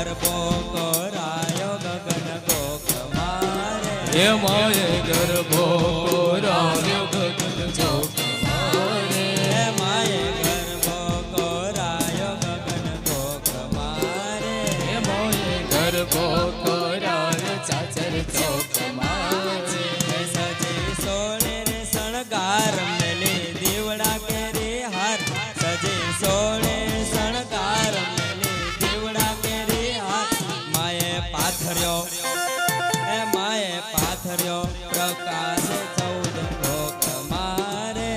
ગરબો કોરાયો ગગન ગોખ મારે હે માએ ગરબો કોરાયો ગગન ગોખ મારે હે માએ ગરબો કોરાયો ગગન ગોખ મારે હે માએ ગરબો કોરાયો ચાચર ચોક મારે સજી સોને રે શણગાર મેલી દીવડા કેરી હાર સજી સોને શણગાર મેલી દીવડા કેરી હાર માએ પાથર્યો હે માએ પાથર્યો પ્રકાશ 14 ભોગ મારે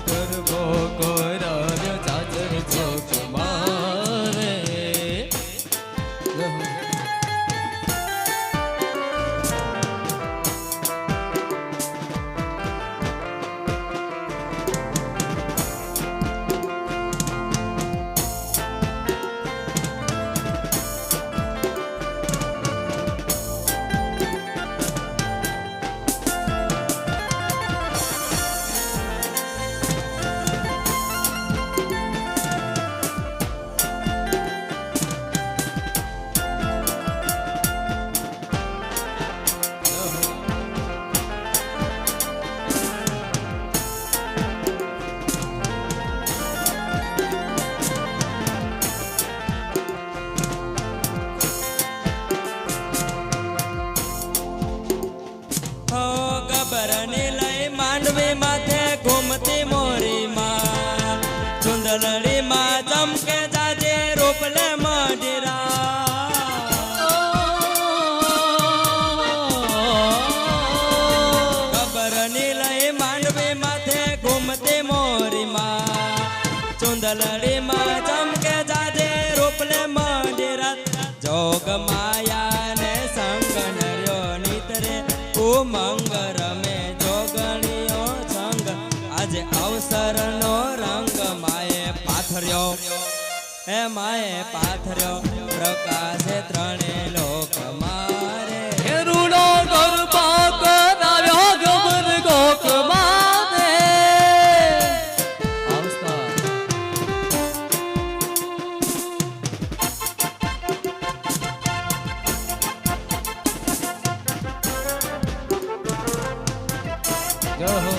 ગરબો કોરાયો ચાચર ચોક મારે ગબરની લઈ માંડવી માથે ઘૂમતી મોરી માં ચુંદલડી માં ચમકે જાજે રૂપલે મઢીરા ગબરની લઈ માંડવી માથે ઘૂમતી મોરી માં ચુંદલડી માં ચમકે જાજે રૂપલે મઢીરા જોગ માયા ને સંગ નર્યો નીતરે ઉમંગ રમે જોગણીઓ સંગ આજે અવસર નો રંગ માએ પાથર્યો હે માએ પાથર્યો પ્રકાશે ત્રણે લોક મારે હે રૂડો ગરબા કરાવ્યો ગબર ગોખ મારે આવસ્તા જય હો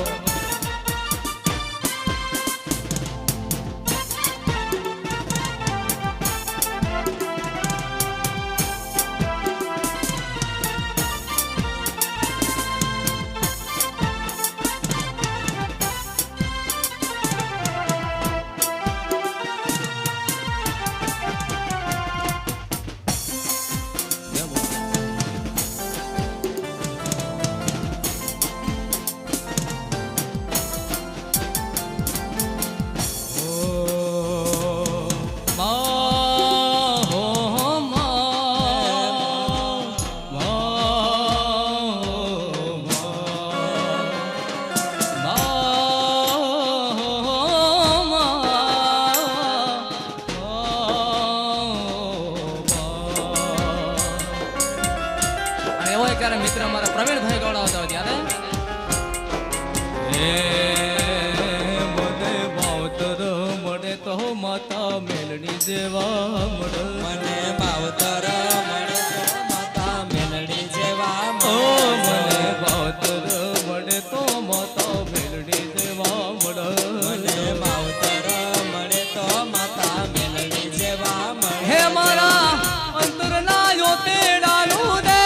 મિત્ર મારા પ્રવીણભાઈ ગોળાવતા હતા ત્યારે મને માવતર મળે તો માતા મેલડી જેવા મળે મને માવતર મળે તો માતા મેલડી જેવા મને માવતર મળે તો માતા મેલડી જેવા મળે મને માવતર મળે તો માતા મેલડી જેવા મળે હે મારા અંતરના યોતેડાનું ને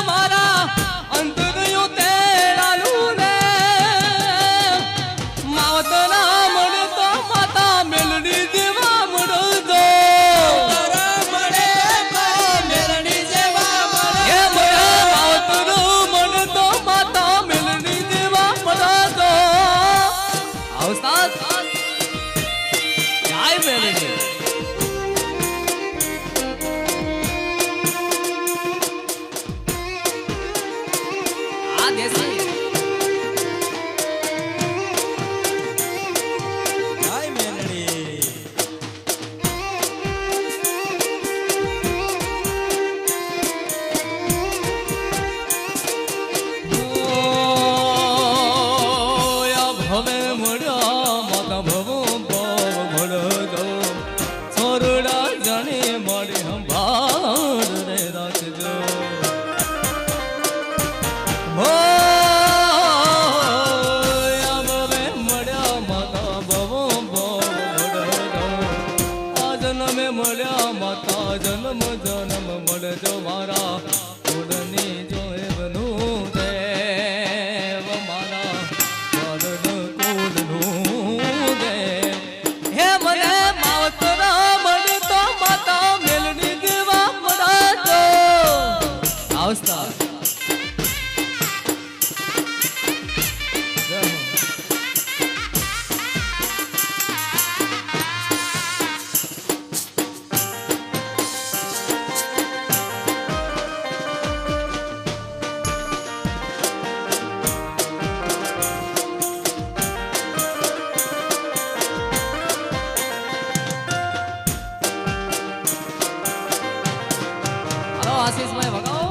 મારા અંતર યોતેડાનું ને માવતરા મળે તો માતા મેલડી જેવા મળે મળે તો મેલડી જેવા મળે હે મારા માવતર મળે તો માતા મેલડી જેવા મળે આવસ્તા જય મેલડી હાય મેલડી ભવે મળ્યા માતા ભવો ભાવ મળો મળ્યા માતા જન્મ જન્મ મળજો મારા કુળની જોએવનું દેવ મારા કુળનું દેવ હે મને માવતરા મળતો માતા મેલડી દેવા મળતો આવસ્તા આશીષભાઈ ભગાઓ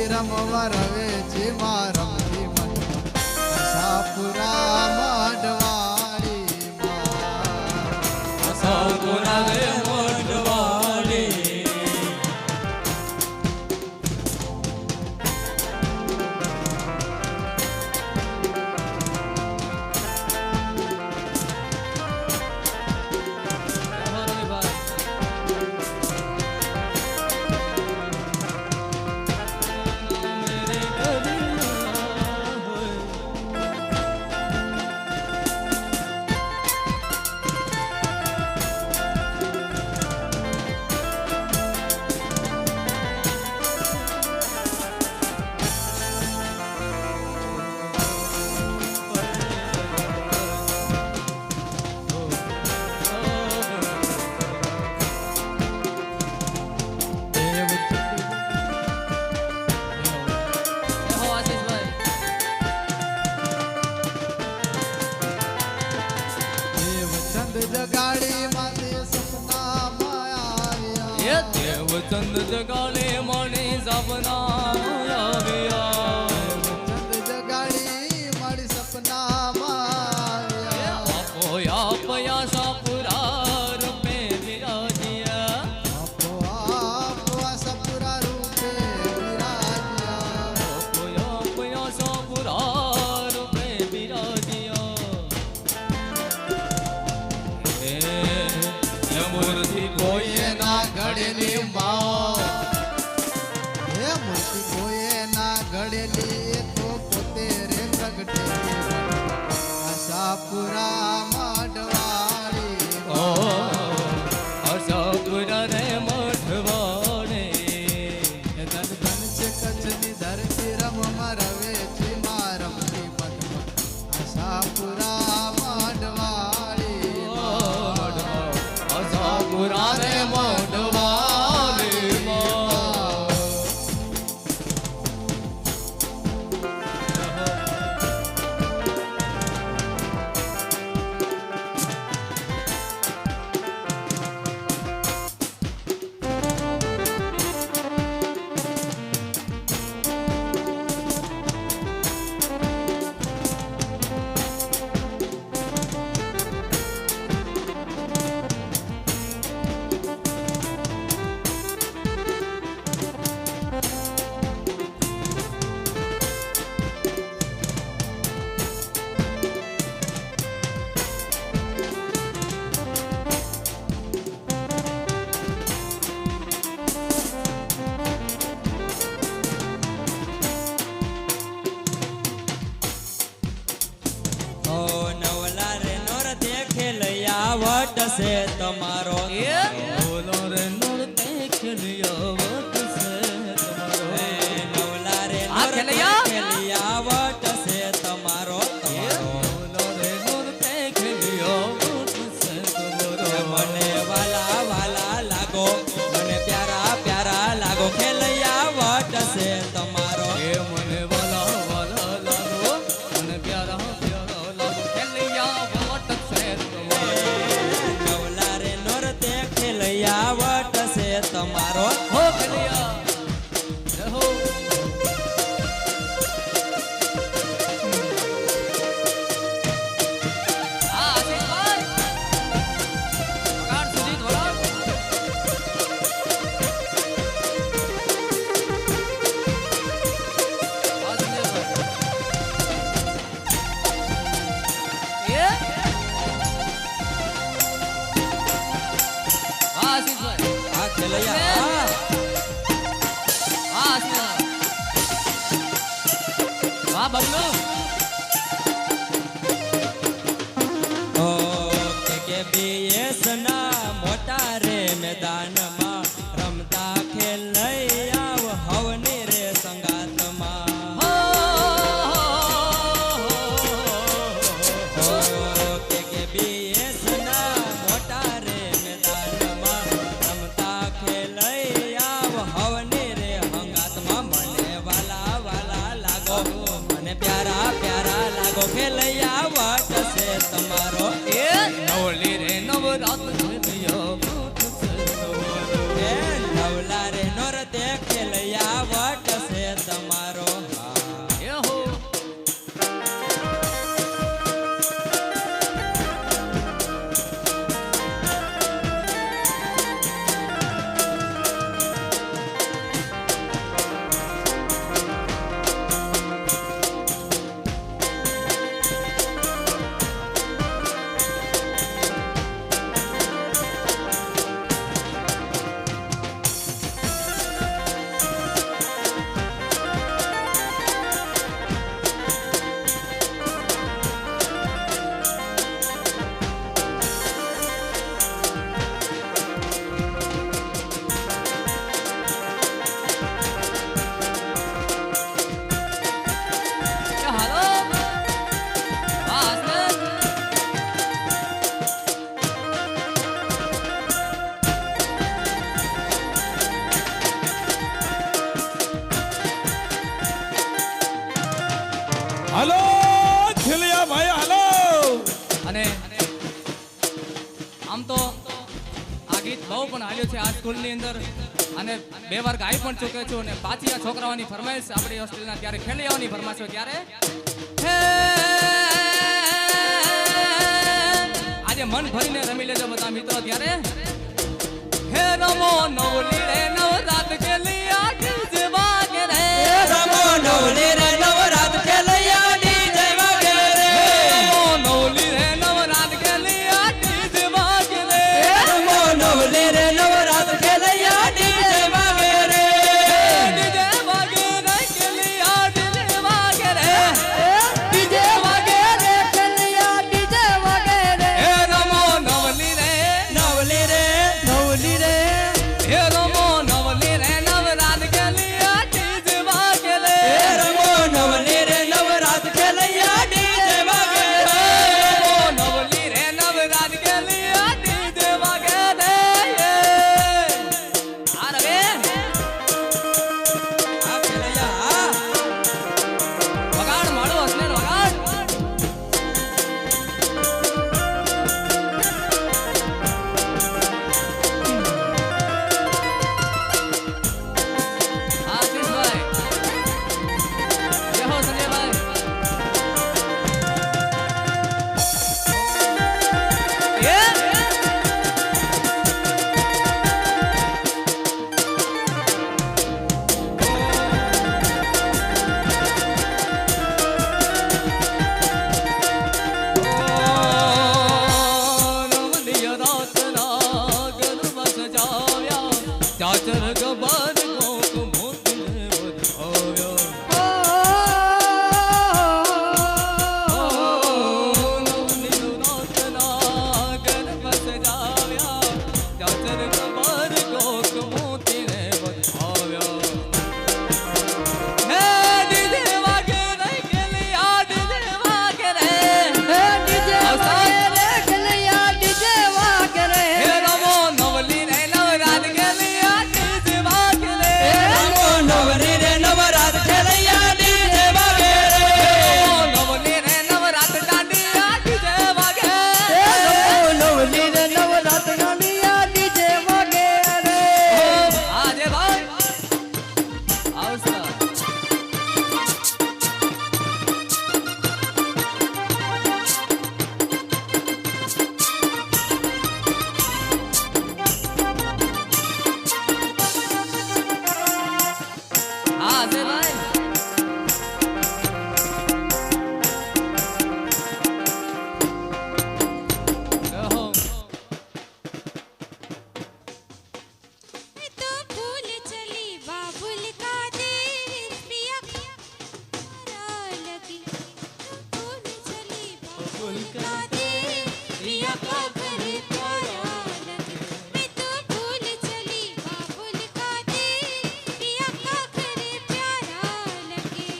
રમવા રવે છે રમતી મન સાપુરા મઢવાડી સાપુરા રે મોઢવાડી જગાડી માતે સપનામાં આવ્યા દેવ ચંદ જગાડે મને સપના આવ્યા ચંદ જગાડી મારી સપનામાં આશાપુરા માંડવાળી ઓ આશાપુરા રે મઢવાડી ધન ધન છે કચ્છની ધરતી રમવા રવે છે મારમની મનમાં આશાપુરા માંડવાળી આશાપુરા રે મઢવાડી ઓ નવલા રે નોર દેખે લયા વટ છે તમારો બોલો રે નોરતે ખેલિયા વટ છે તમારો હે નવલા રે આ નોર ખેલૈયા? દેખે લયા વટ છે તમારો બોલો રે નોરતે ખેલિયા વટ છે તમારો મને વાલા વાલા લાગો મને પ્યારા પ્યારા લાગો ખેલૈયા વટ છે તમારો એ મને વાલા વાલા લાગો મને પ્યારા પ્યારા લાગો ખેલિયા વટ છે તમારો નવલા રે નોર દેખે લયા વટ છે તમારો હો ખેલિયા જય હો આ આશીષભાઈ પગાર સુધી થોડા આ ખેલૈયા ઓ કે બીએસ ના મોટા રે મેદાનમાં રમતા ખેલૈયા હવની રે સંગાતમાં કે બીએસ ના મોટા રે મેદાનમાં રમતા ખેલૈયા હવની રે હંગાતમાં મને વાલા વાલા લાગો મને પ્યારા પ્યારા લાગો ખેલૈયા વટ છે તમારો નવલી રે નવરાત એ નવલા રે નોર તે ખેલૈયા વટ છે તમારો હાલો ખેલૈયા ભાઈ હાલો અને આમ તો આ ગીત બહુ પણ હાલ્યો છે આ સ્કૂલની અંદર અને 2 વાર ગાઈ પણ ચૂક્યો છું અને પાછી આ છોકરાઓની ફરમાઈશ આપણી હોસ્ટેલના ત્યારે ખેલૈયાઓની ફરમાઈશ હોય ત્યારે હે, આજે મન ભરીને રમી લેજો બધા મિત્રો ત્યારે હે રમો નવલી રે નવરાત ખેલૈયા ડીજે વાગે રે રમો નવલી રે નવરાત ખેલૈયા ડીજે વાગે રે રમો નવલી રે નવરાત ખેલૈયા ડીજે વાગે રે રમો નવલી રે નવરાત ખેલૈયા ડીજે વાગે રે ડીજે વાગે રે ખેલૈયા ડીજે વાગે રે ડીજે વાગે રે ખેલૈયા ડીજે भूल का दे पिया का घर प्यारा लगे मैं तो भूल चली बाबुल का दे पिया का घर प्यारा लगे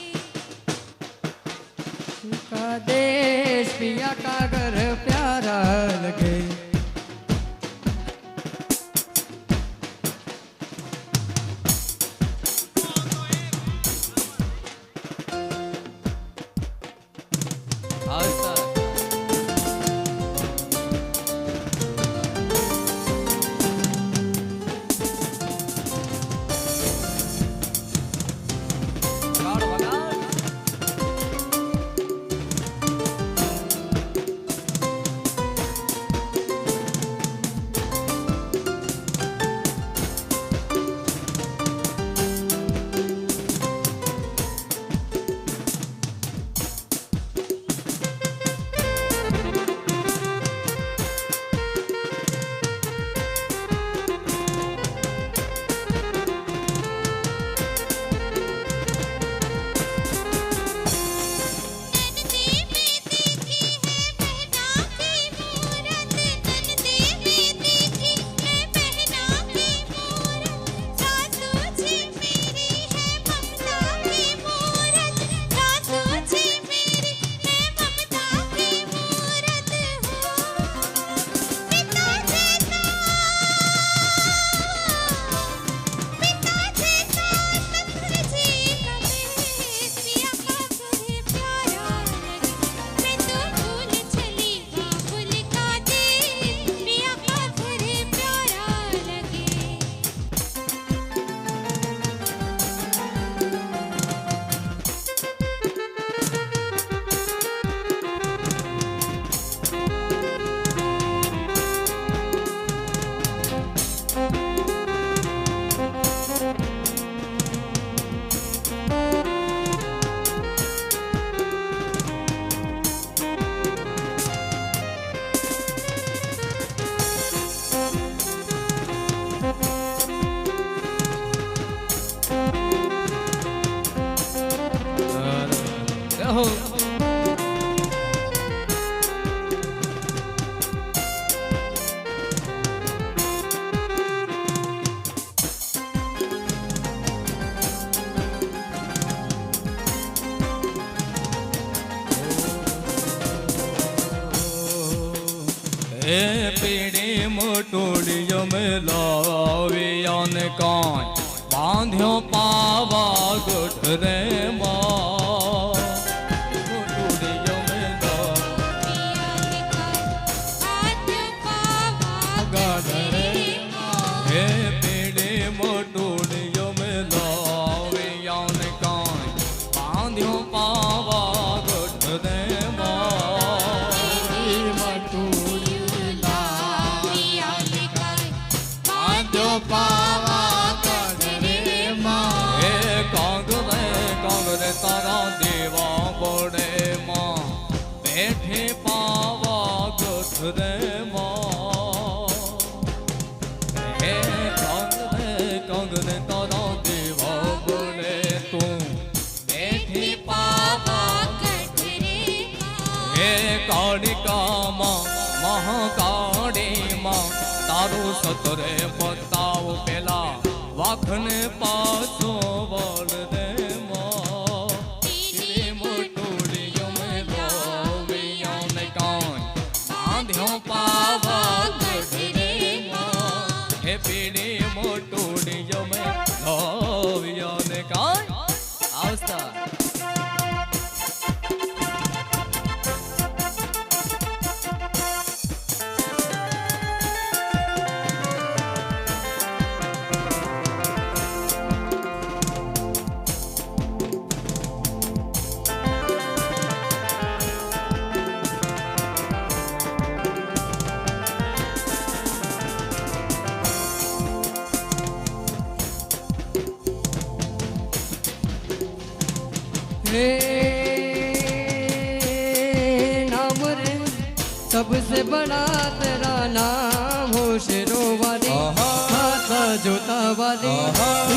का देश पिया का घर प्यारा लगे ए पीड़ी मोटोड़ियो में लाविया ने कान बांध्यो पावा गुठ रे माँ मोटोड़ियो में ए पीड़ी मोटोड़ियो में लाविया ने कान बांध्यो पावा गुठ रे पावा करे माँ कांगरे तारा देवा बड़े माँ बैठे पावा गुठरे माँ कांगरे तारा देवा बड़े तू बैठे पावा गठरे कालिका माँ महाकाली माँ तारू सतरे बताओ पेला वाखने पासो बोल दे माँ तेरे मोटोड़ियों में लोवियों ने कान बांध्यो पावा गठरे माँ हे पीड़ी मोटोड़ियों में लोवियों ने कान आवस्ता नाम रे सबसे बड़ा तेरा नाम हो शेरों वाली हाथ जोता वाली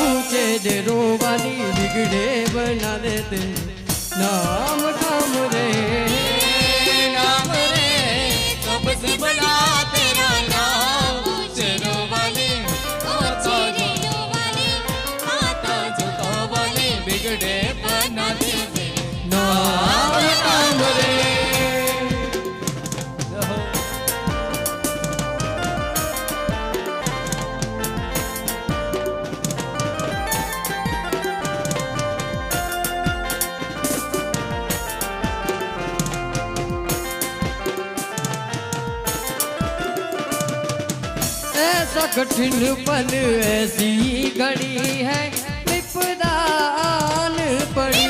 ऊंचे डेरों वाली बिगड़े बना देते नाम रे नाम ऐसा कठिन पल ऐसी घड़ी है विपदान पड़ी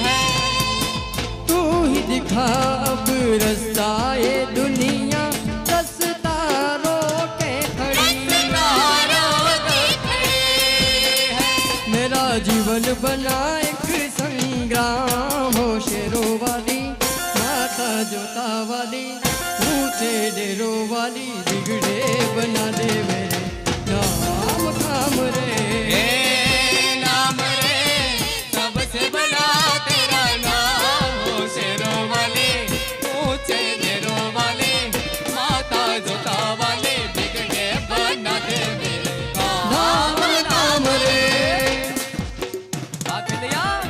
है तू ही दिखा अब रास्ता ये दुनिया रास्ता रोके खड़ी है मेरा जीवन बना एक संग्राम हो शेरों वाली माता जोता वाली ऊंचे डेरों वाली बिगड़े बना दे मेरे नाम काम रे नाम रे सबसे बड़ा तेरा नाम हो शेरों वाले ऊंचे डेरों वाले माता जोता वाले बिगड़े बना दे मेरे नाम नाम रे बात है यार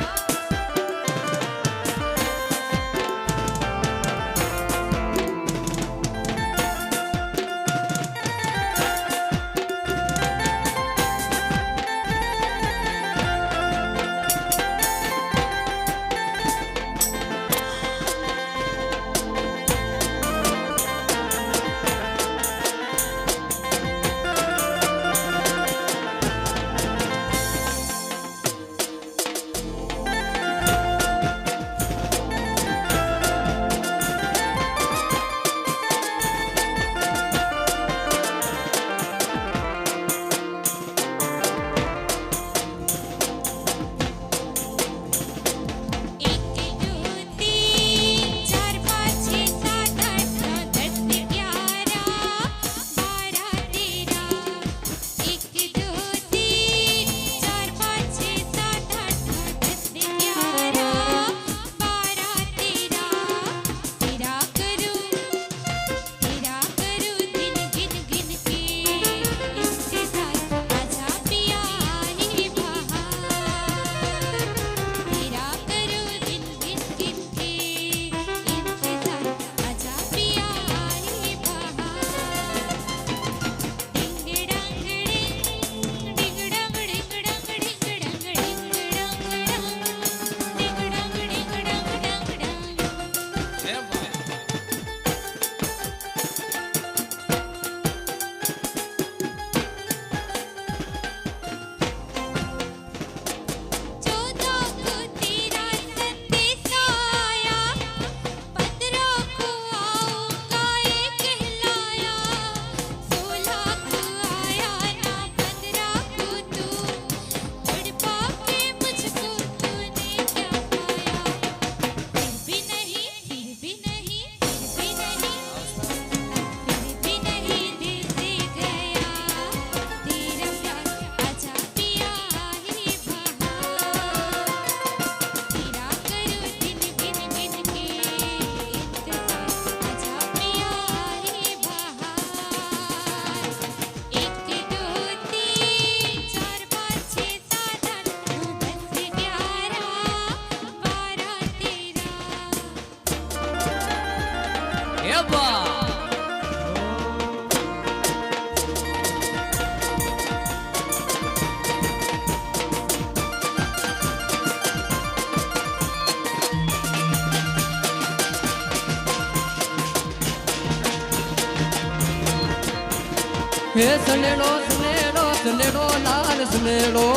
हे सनेड़ो सनेड़ो सनेड़ो लाल सनेड़ो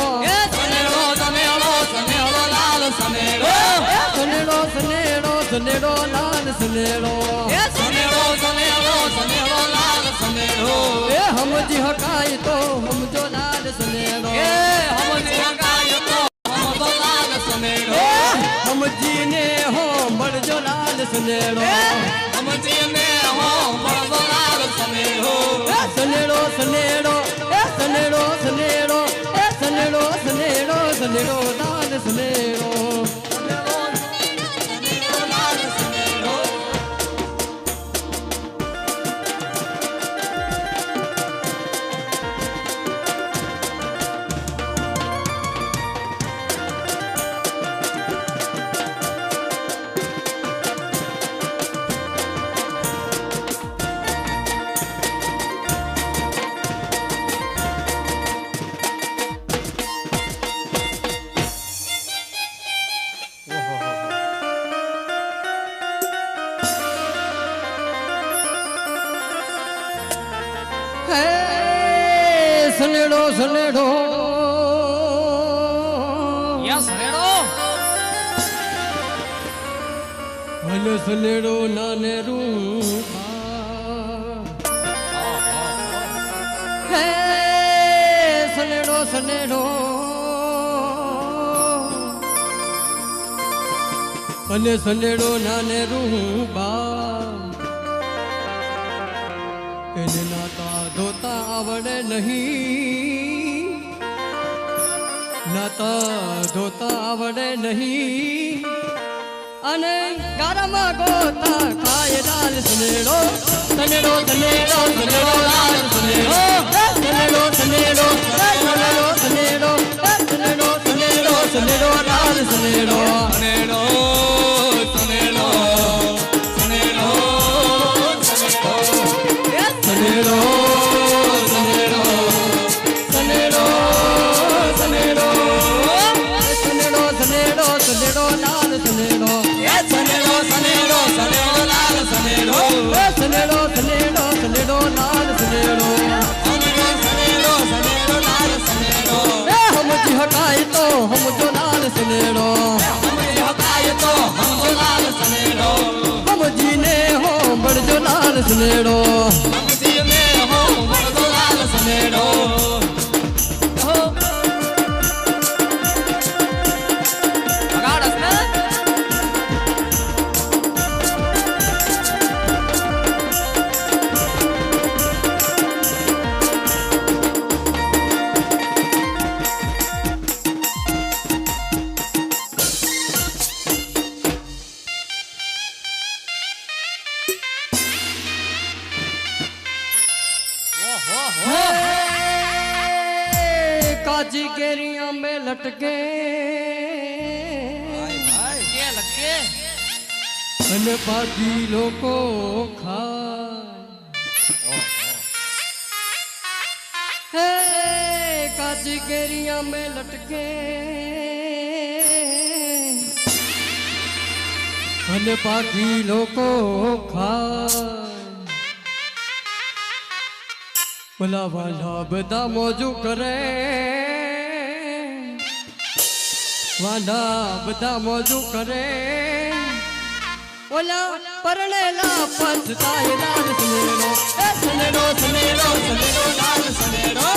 सनेड़ो सनेड़ो सनेड़ो लाल सनेड़ो सनेड़ो सनेड़ो सनेड़ो लाल सनेड़ो सनेड़ो सनेड़ो सनेड़ो लाल सनेड़ो ए हम जी हकाई तो हम जो लाल सनेड़ो हम जी हकाई तो हम जो लाल सनेड़ो हम जी ने हो बड़ जो लाल सनेड़ो हम जी ने हो बड़ जो लाल सनेड़ो सनेड़ो सनेड़ो सनेड़ो सनेड़ो सनेड़ो सनेड़ो सनेड़ो लाल सनेड़ो लाल सनेड़ो સનેડો સનેડો યસ રેડો ભલે સનેડો નાને રૂ હે સનેડો સનેડો અને સનેડો નાને રૂબા એને નાતા ધોતા આવડે નહીં નાતા ધોતા આવડે નહીં અને ગારામાં ગોતા ખાય લાલ સનેડો સનેડો સનેડો સનેડો લાલ સનેડો સનેડો સનેડો સનેડો સનેડો સનેડો સનેડો સનેડો લાલ સનેડો સનેડો સનેડો સનેડો સનેડો સનેડો સનેડો સનેડો સનેડો સનેડો સનેડો લાલ સનેડો સનેડો સનેડો સનેડો લાલ સનેડો સનેડો સનેડો સનેડો લાલ સનેડો સનેડો સનેડો લાલ સનેડો હમજી હટાય તો હમજો લાલ સનેડો હમજી હકાય તો હમજો લાલ સનેડો હમજીને હો બળજો લાલ સનેડો હમજી મે હો વળદો લાલ સનેડો વગાડસ ને काजी केरिया में लटके કે લગે અને બાકી લોકો ખાય હે કાજી કેરિયા में लटके અને બાકી લોકો ખાય ભલા વાલા બધા મોજું કરે વાલા બધા મોજું કરે ઓલા પરણેલા પછતાય લાલ સનેડો સનેડો સનેડો સનેડો લાલ સનેડો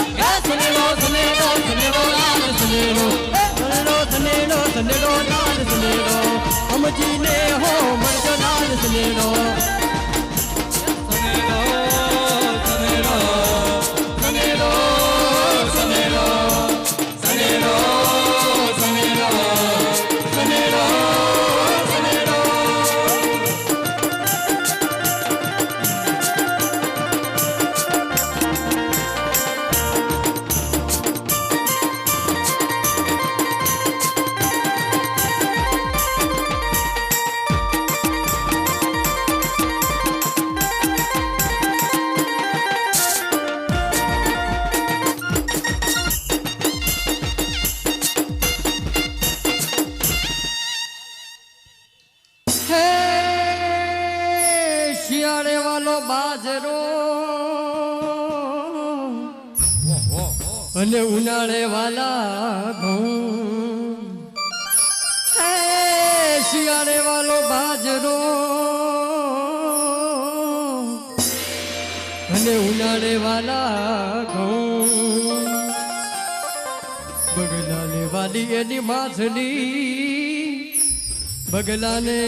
સનેડો સનેડો સનેડો લાલ સનેડો સનેડો સનેડો સનેડો લાલ સનેડો હમજીને હો મળજો લાલ સનેડો શિયાળે વાલો બાજરો અને ઉનાળે વાલા ઘઉં શિયાળે વાલો બાજરો અને ઉનાળે વાલા ઘઉં બગલાને વાલી એની માછલી બગલાને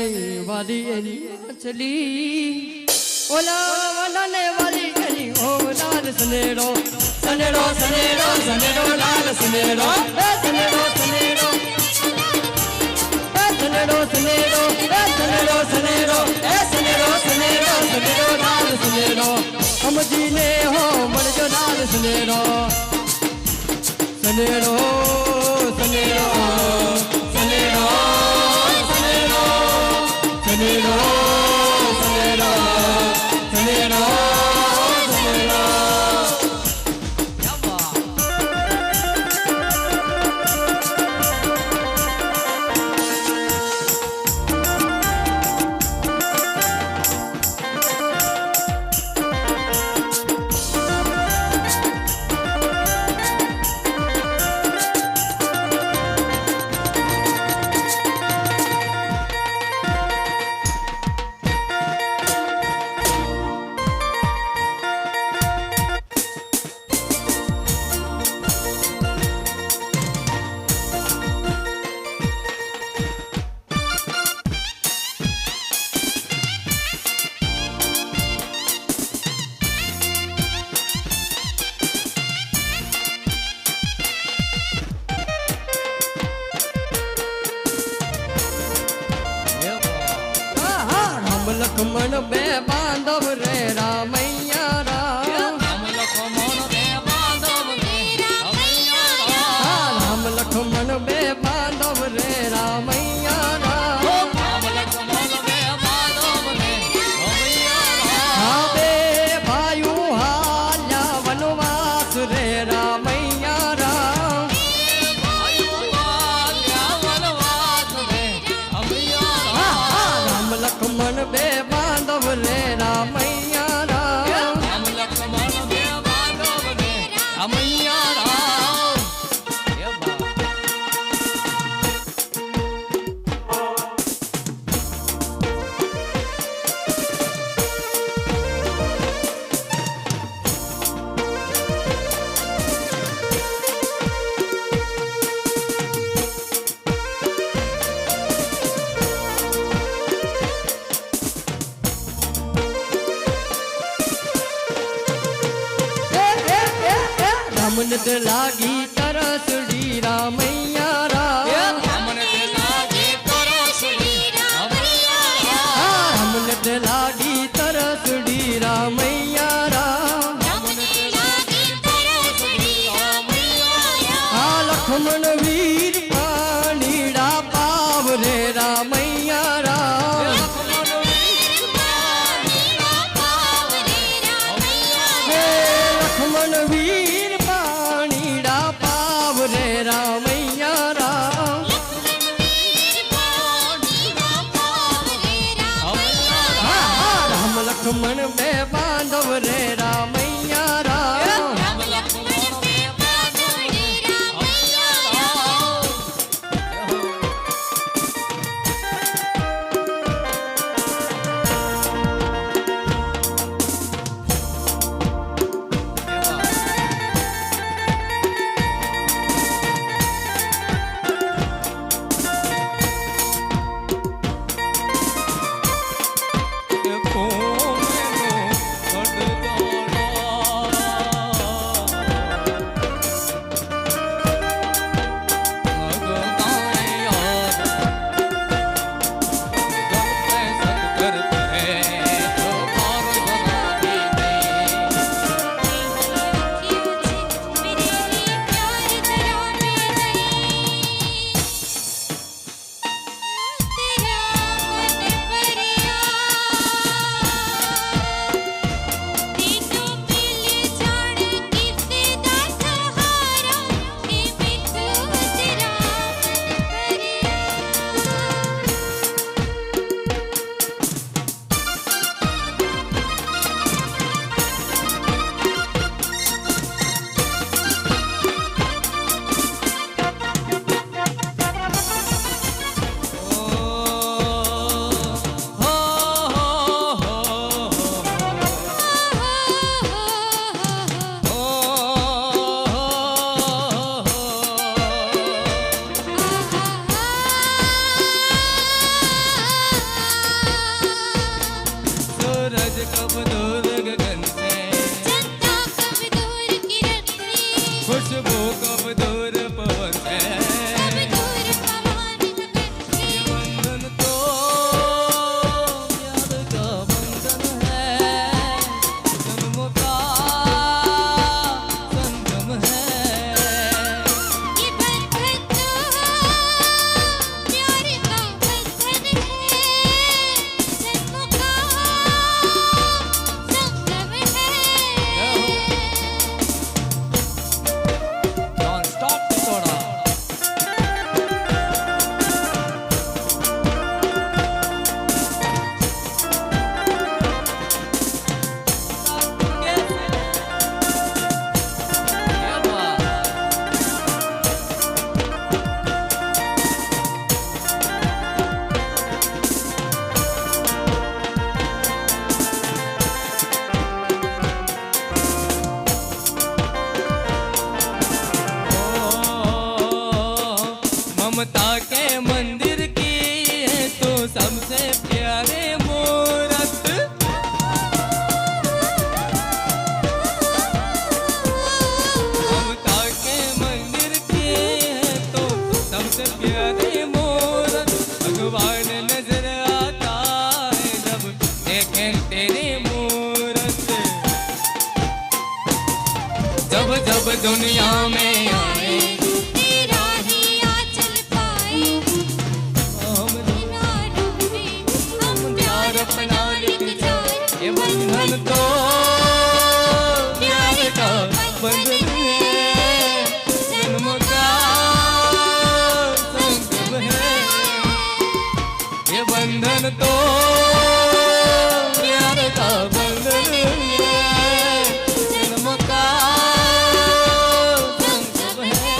વાલી એની માછલી ઓલા વાલાને વાલી એની ઓ લાલ સનેડો સનેડો સનેડો સનેડો લાલ સનેડો સનેડો સનેડો સનેડો સનેડો સનેડો સનેડો સનેડો સનેડો સનેડો લાલ સનેડો સમજીને હો મળજો લાલ સનેડો સનેડો સનેડો સનેડો સનેડો સનેડો સનેડો સનેડો સનેડો લખમણ બે બાંધવ રે રામૈયા રામ રામ લખમણ બે બાંધવ રે રમૈયા રામ. રામ લખમણ બે બાંધવ રે રામૈયા રામ રામ લખમણ બે બાંધવ રે રમૈયા રામ. હા બે ભાયું હાલ્યા વનવાસ રે રામૈયા રામ આયુ વાલ્યા વનવાસ રે રમૈયા રામ. રામ લખમણ બે બાંધવ રે રામૈયા રામ રામ લખમણ બે બાંધવ રે રમૈયા રામ. એ બા. રામને તે લાગી તરસડી રામૈયા રામ રામને તે લાગે તરસડી રમૈયા રામ. રામને તે લાગી તરસડી રામૈયા રામ રામને તે લાગે તરસડી રમૈયા રામ. આ લખમણ વીર પાણીડા પાવ રે રામૈયા રામ લખમણ વીર પાણીડા પાવ રે રમૈયા હે રામ. લખમણ વીર પાણીડા પાવ રે રામૈયા રામ રામ લખમણ બે બાંધવ રે રામૈયા રામ दुनिया में आए तेरा ही आंचल पाए किनारों में हम प्यार अपना लिख जाए ये बंधन तो प्यार का बंधन है जन्म का संगम है ये बंधन तो प्यार का बंधन है जन्म का संगम है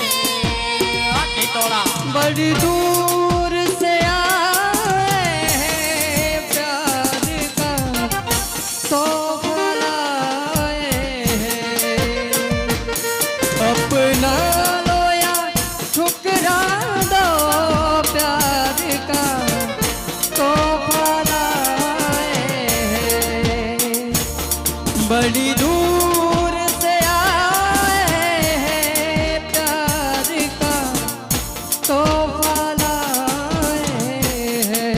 आके तोड़ा बड़ी दूर से आए हैं प्यार का तोहफा लाए हैं अपना लो या ठुकरा दो प्यार का तोहफा लाए हैं बड़ी दूर से आए हैं प्यार का तोहफा लाए हैं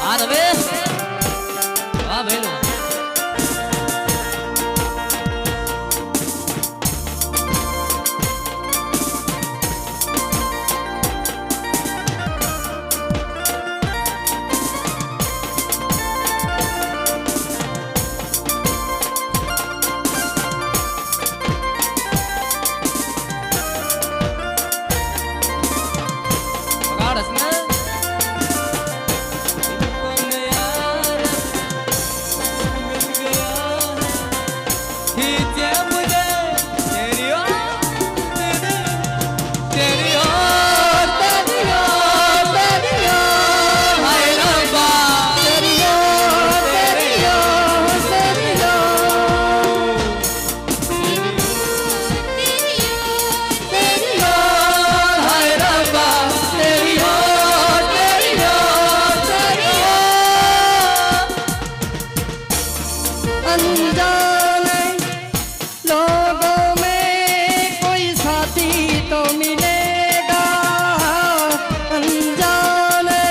आ रवे वाह भेलो पगाड़स ना अनजाने लोगों में कोई साथी तो मिलेगा अनजाने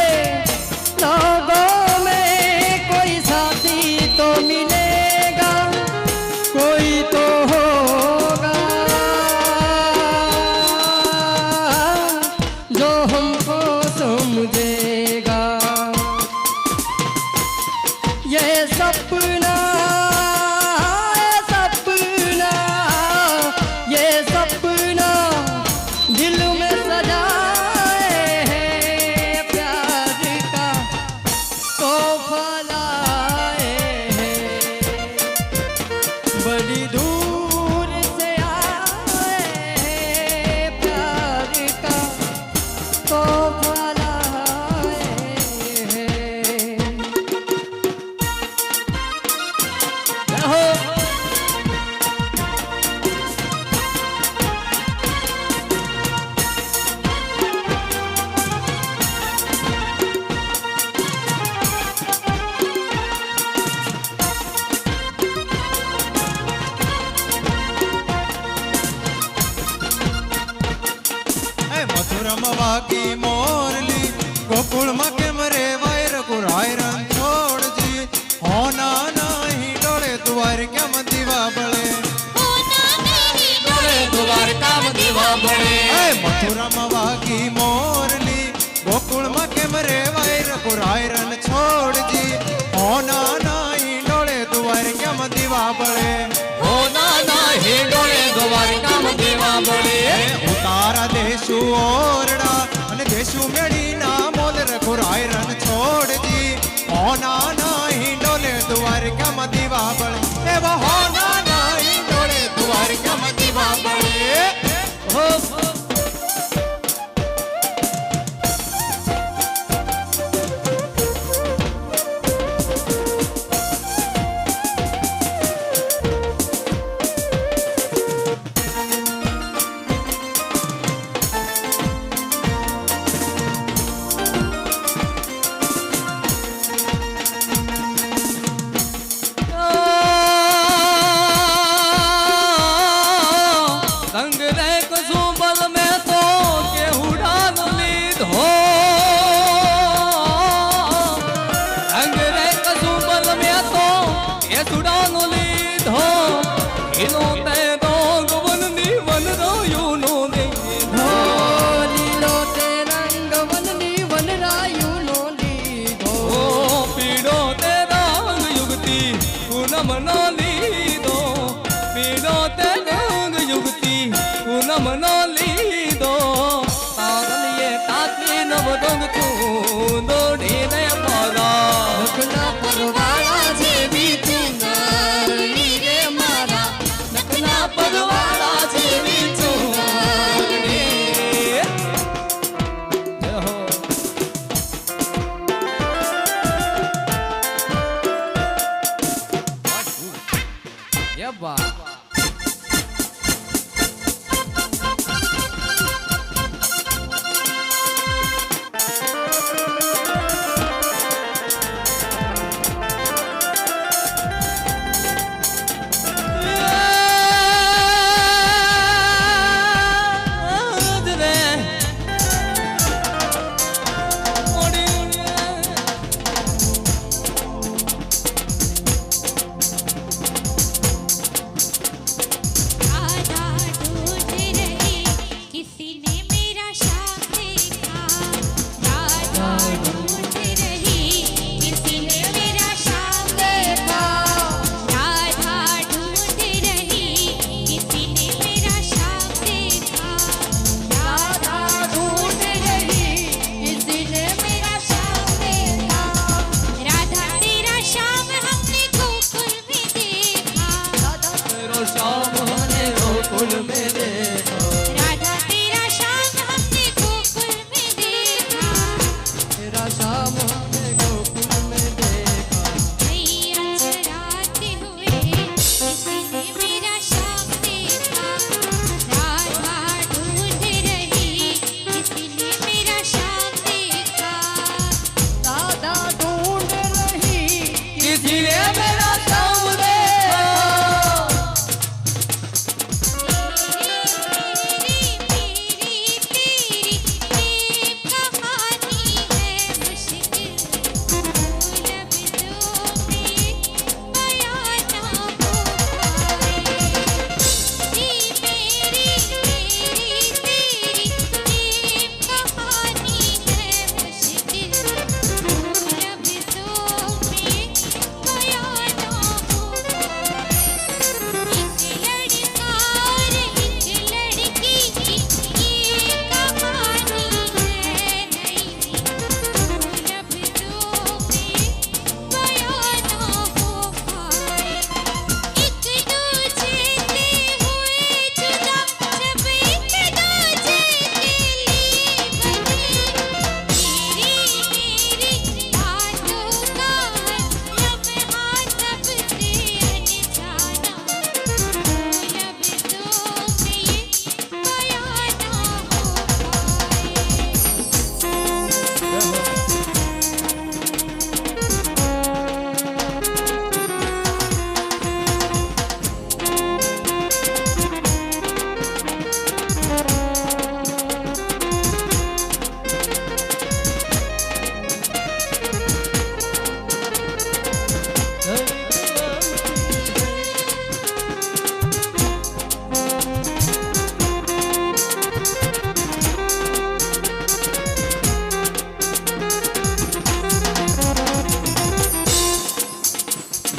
लोगों में कोई साथी तो मिलेगा कोई तो होगा जो हमको समझेगा ये सपना ये सपना दिल में सजाए हैं प्यार का तोहफा लाए हैं बड़ी दूर से आए हैं प्यार का तोहफा लाए हैं हो मथुरम वाकी मोरली गोकुल के मरे वायर कुरायरन छोड़ जी होना नहीं डोले तुम्हारे क्या दीवा बड़े होना नहीं डोले द्वार काम दीवा बड़े मथुरम वाकी मोरली गोकुल के मरे वायर कुरायरन छोड़ जी होना नहीं डोले तुम्हारे क्या दीवा बड़े होना नहीं डोले द्वार काम दीवा बड़े उतारा देशु ओरड़ा અને દેશુ મેળી ના મોલ રઘુરાયરન છોડ જી હોના નહીં ડોલે દ્વારકામાં દીવા બળે એવા હોના નહીં ડોલે દ્વારકામાં દીવા બળે हो પરવાળા જેવી તું નારણી રે મારા નખના પરવાળા જેવી તું નારણી. જય હો. એ બા राधा ढूंढ रही किसी ने मेरा शाम देखा राधा ढूंढ रही किसी ने मेरा शाम देखा राधा ढूंढ रही किसी ने मेरा शाम देखा राधा ढूंढ रही किसी ने मेरा शाम देखा राधा तेरा शाम हमने गोकुल में देखा तेरो शाम हमने गोकुल में देखा. राधा तेरा शाम हमने गोकुल में देखा तेरा शाम हमने गोकुल में देखा. मैया चराते हुए किसी ने मेरा शाम देखा राधा ढूंढ रही किसी ने मेरा शाम देखा राधा ढूंढ रही किसी ने मेरा शाम देखा. तेरी तेरी प्रेम कहानी है मुश्किल लफ्ज़ों में बयां ना हो पाए मेरी तेरी प्रेम कहानी है मुश्किल लफ्ज़ों में बयां ना हो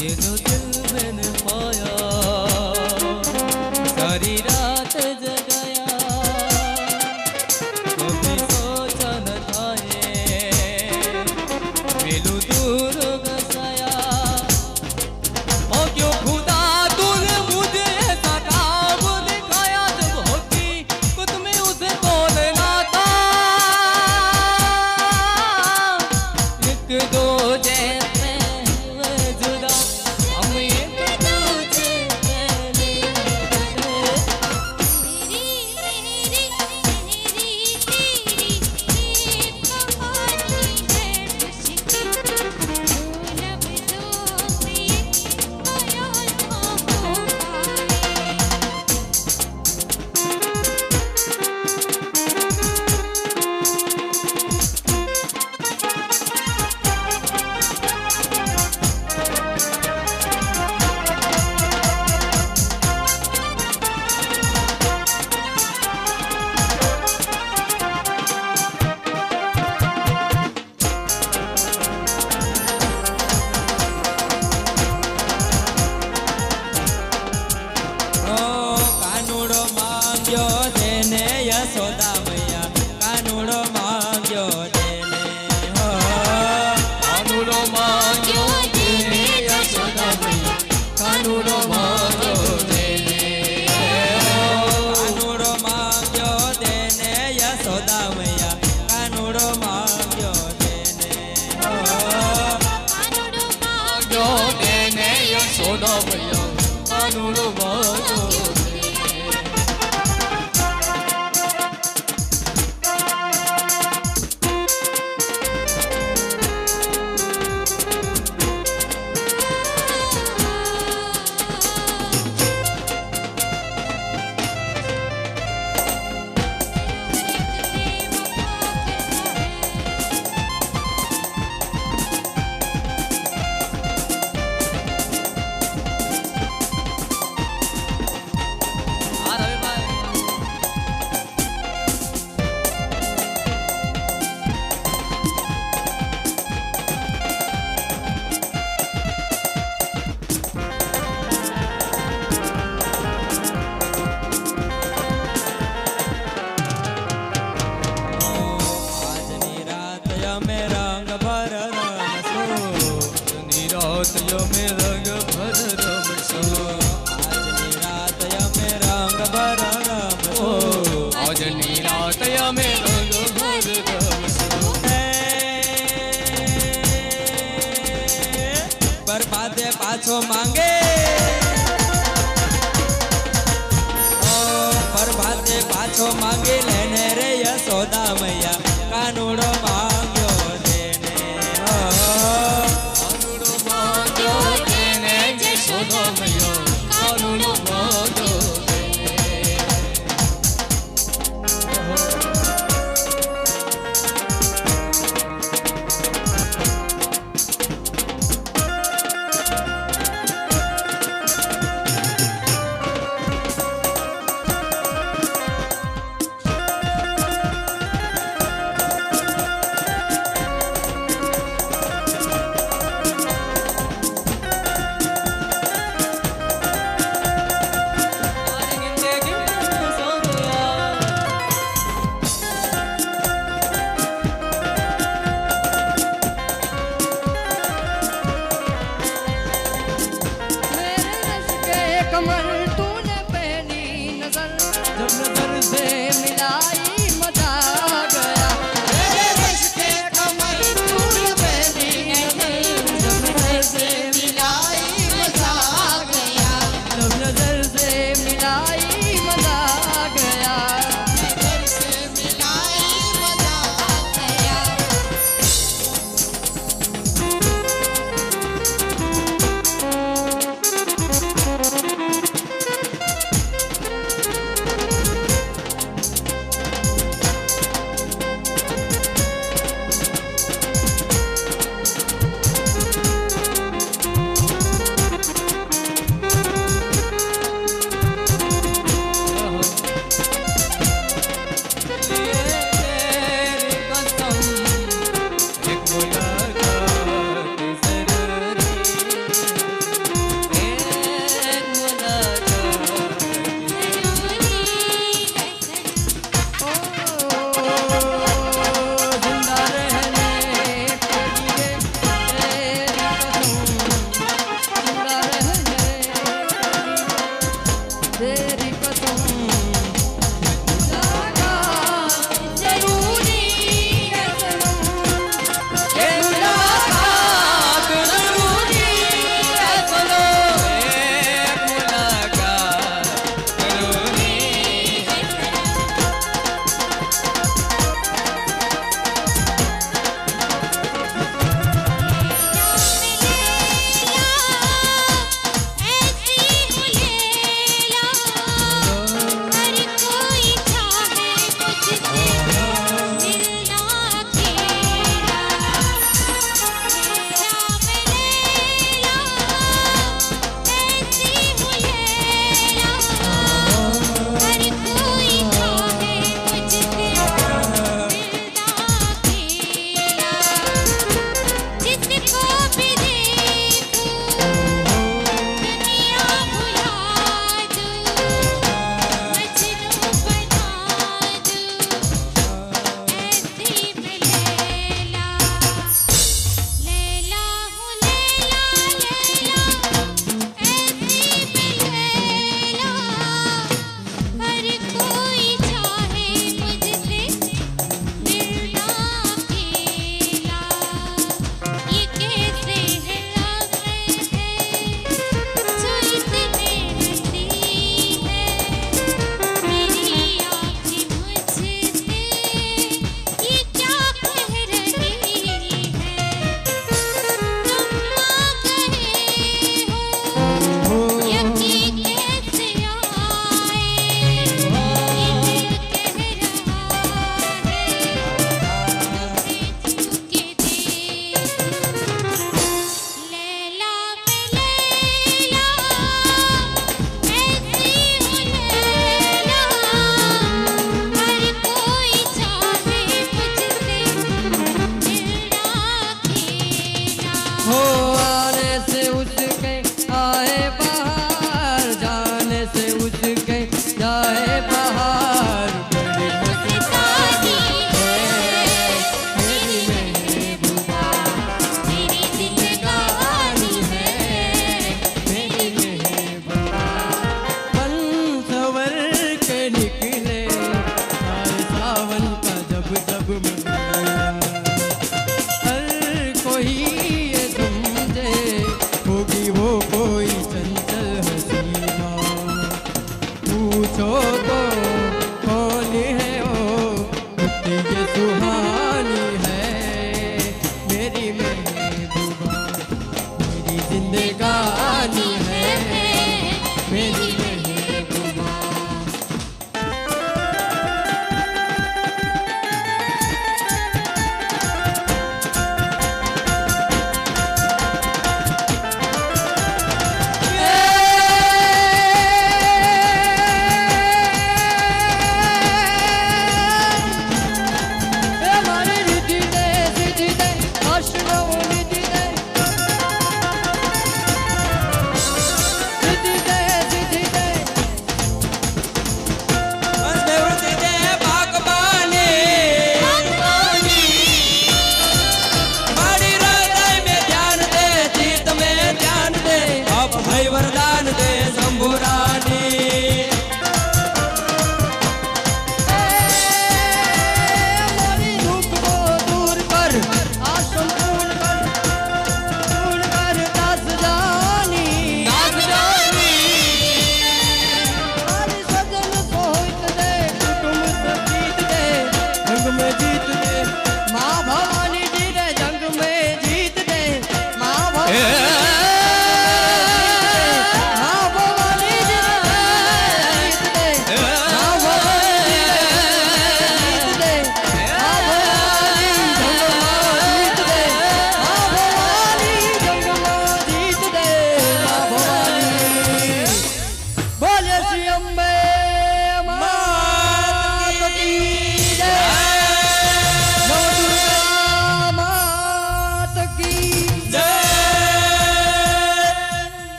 ये जो दिल मैंने पाया सारी रात जगाया कभी सोचा न था ये मिलूं दूर गसाया ओ क्यों खुदा तूने मुझे ऐसा ख्वाब दिखाया जब होती खुद में उसे कौन लाता एक दो जैसे हुए जुदा हम एक दूजे पहले મોતિયો મેરો